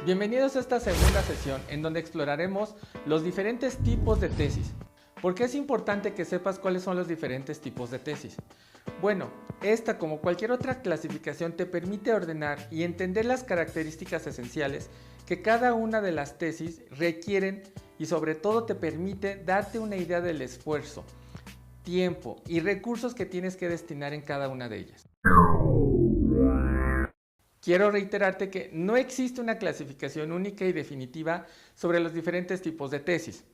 Bienvenidos a esta segunda sesión en donde exploraremos los diferentes tipos de tesis. ¿Por qué es importante que sepas cuáles son los diferentes tipos de tesis? Bueno, esta como cualquier otra clasificación te permite ordenar y entender las características esenciales que cada una de las tesis requieren y sobre todo te permite darte una idea del esfuerzo, tiempo y recursos que tienes que destinar en cada una de ellas. Quiero reiterarte que no existe una clasificación única y definitiva sobre los diferentes tipos de tesis.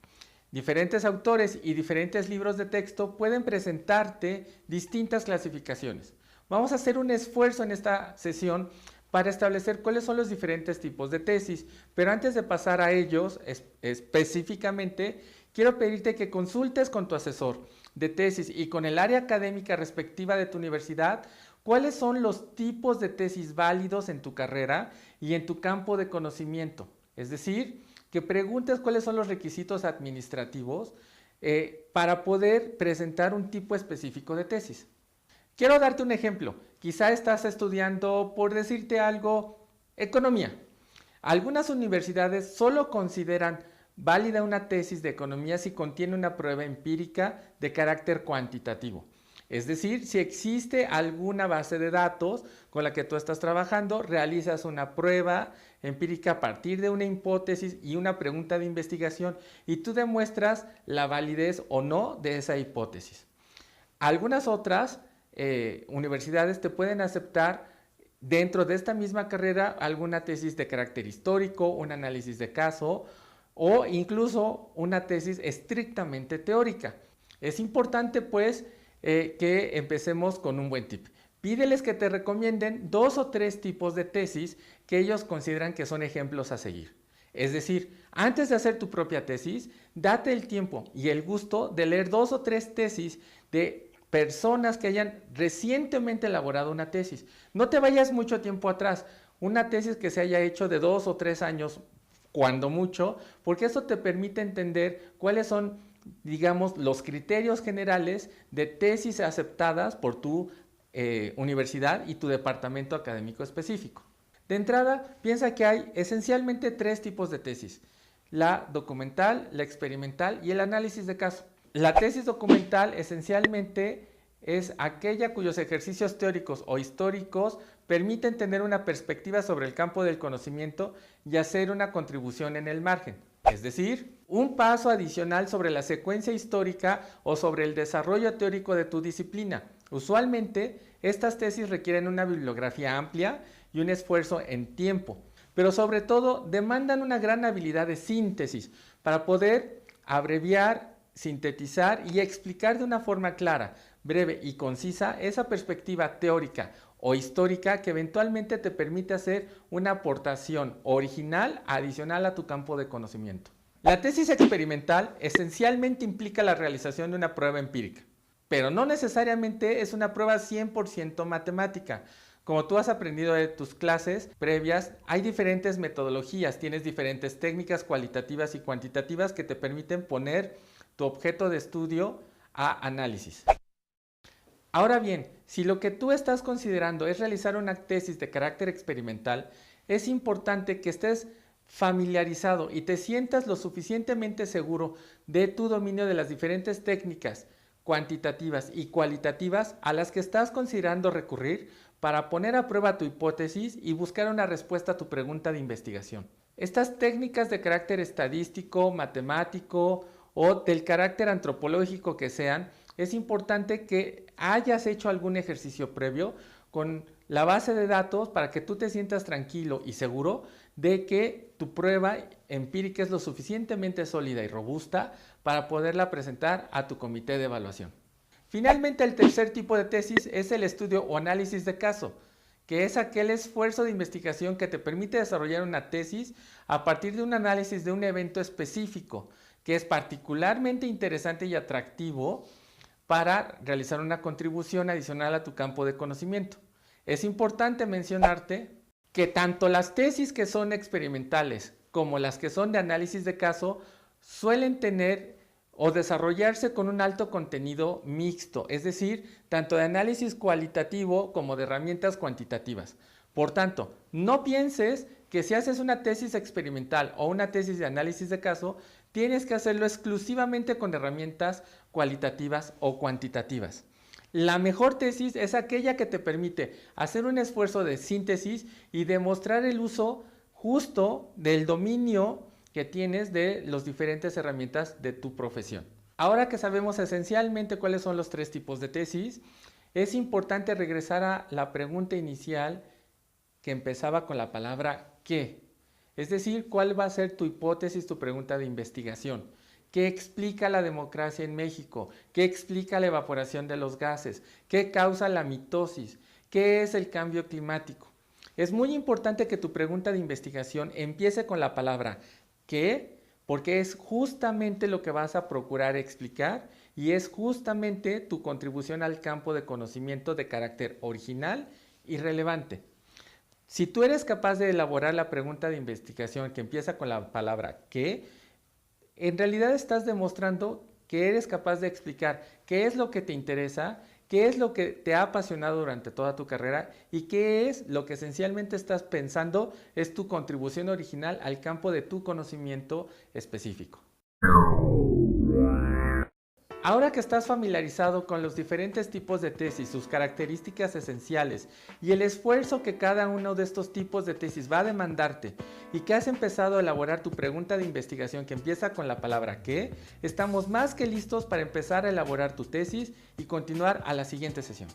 Diferentes autores y diferentes libros de texto pueden presentarte distintas clasificaciones. Vamos a hacer un esfuerzo en esta sesión para establecer cuáles son los diferentes tipos de tesis, pero antes de pasar a ellos específicamente, quiero pedirte que consultes con tu asesor de tesis y con el área académica respectiva de tu universidad cuáles son los tipos de tesis válidos en tu carrera y en tu campo de conocimiento. Es decir, que preguntes cuáles son los requisitos administrativos para poder presentar un tipo específico de tesis. Quiero darte un ejemplo. Quizá estás estudiando, por decirte algo, economía. Algunas universidades solo consideran válida una tesis de economía si contiene una prueba empírica de carácter cuantitativo. Es decir, si existe alguna base de datos con la que tú estás trabajando, realizas una prueba empírica a partir de una hipótesis y una pregunta de investigación y tú demuestras la validez o no de esa hipótesis. Algunas otras universidades te pueden aceptar dentro de esta misma carrera alguna tesis de carácter histórico, un análisis de caso o incluso una tesis estrictamente teórica. Es importante pues que empecemos con un buen tip. Pídeles que te recomienden 2 o 3 tipos de tesis que ellos consideran que son ejemplos a seguir. Es decir, antes de hacer tu propia tesis, date el tiempo y el gusto de leer 2 o 3 tesis de personas que hayan recientemente elaborado una tesis. No te vayas mucho tiempo atrás, una tesis que se haya hecho de 2 o 3 años, cuando mucho, porque eso te permite entender cuáles son, digamos, los criterios generales de tesis aceptadas por tu universidad y tu departamento académico específico. De entrada, piensa que hay esencialmente 3 tipos de tesis: la documental, la experimental y el análisis de caso. La tesis documental esencialmente es aquella cuyos ejercicios teóricos o históricos permiten tener una perspectiva sobre el campo del conocimiento y hacer una contribución en el margen. Es decir, un paso adicional sobre la secuencia histórica o sobre el desarrollo teórico de tu disciplina. Usualmente, estas tesis requieren una bibliografía amplia y un esfuerzo en tiempo, pero sobre todo demandan una gran habilidad de síntesis para poder abreviar, sintetizar y explicar de una forma clara, breve y concisa esa perspectiva teórica o histórica que eventualmente te permite hacer una aportación original adicional a tu campo de conocimiento. La tesis experimental esencialmente implica la realización de una prueba empírica, pero no necesariamente es una prueba 100% matemática. Como tú has aprendido de tus clases previas, hay diferentes metodologías, tienes diferentes técnicas cualitativas y cuantitativas que te permiten poner tu objeto de estudio a análisis. Ahora bien, si lo que tú estás considerando es realizar una tesis de carácter experimental, es importante que estés familiarizado y te sientas lo suficientemente seguro de tu dominio de las diferentes técnicas cuantitativas y cualitativas a las que estás considerando recurrir para poner a prueba tu hipótesis y buscar una respuesta a tu pregunta de investigación. Estas técnicas de carácter estadístico, matemático o del carácter antropológico que sean, es importante que hayas hecho algún ejercicio previo con la base de datos para que tú te sientas tranquilo y seguro de que tu prueba empírica es lo suficientemente sólida y robusta para poderla presentar a tu comité de evaluación. Finalmente, el tercer tipo de tesis es el estudio o análisis de caso, que es aquel esfuerzo de investigación que te permite desarrollar una tesis a partir de un análisis de un evento específico, que es particularmente interesante y atractivo para realizar una contribución adicional a tu campo de conocimiento. Es importante mencionarte que tanto las tesis que son experimentales como las que son de análisis de caso suelen tener o desarrollarse con un alto contenido mixto, es decir, tanto de análisis cualitativo como de herramientas cuantitativas. Por tanto, no pienses que si haces una tesis experimental o una tesis de análisis de caso, tienes que hacerlo exclusivamente con herramientas cualitativas o cuantitativas. La mejor tesis es aquella que te permite hacer un esfuerzo de síntesis y demostrar el uso justo del dominio que tienes de las diferentes herramientas de tu profesión. Ahora que sabemos esencialmente cuáles son los tres tipos de tesis, es importante regresar a la pregunta inicial que empezaba con la palabra ¿qué? Es decir, ¿cuál va a ser tu hipótesis, tu pregunta de investigación? ¿Qué explica la democracia en México? ¿Qué explica la evaporación de los gases? ¿Qué causa la mitosis? ¿Qué es el cambio climático? Es muy importante que tu pregunta de investigación empiece con la palabra ¿qué? Porque es justamente lo que vas a procurar explicar y es justamente tu contribución al campo de conocimiento de carácter original y relevante. Si tú eres capaz de elaborar la pregunta de investigación que empieza con la palabra ¿qué?, en realidad estás demostrando que eres capaz de explicar qué es lo que te interesa, qué es lo que te ha apasionado durante toda tu carrera y qué es lo que esencialmente estás pensando es tu contribución original al campo de tu conocimiento específico. Ahora que estás familiarizado con los diferentes tipos de tesis, sus características esenciales y el esfuerzo que cada uno de estos tipos de tesis va a demandarte y que has empezado a elaborar tu pregunta de investigación que empieza con la palabra ¿qué?, estamos más que listos para empezar a elaborar tu tesis y continuar a la siguiente sesión.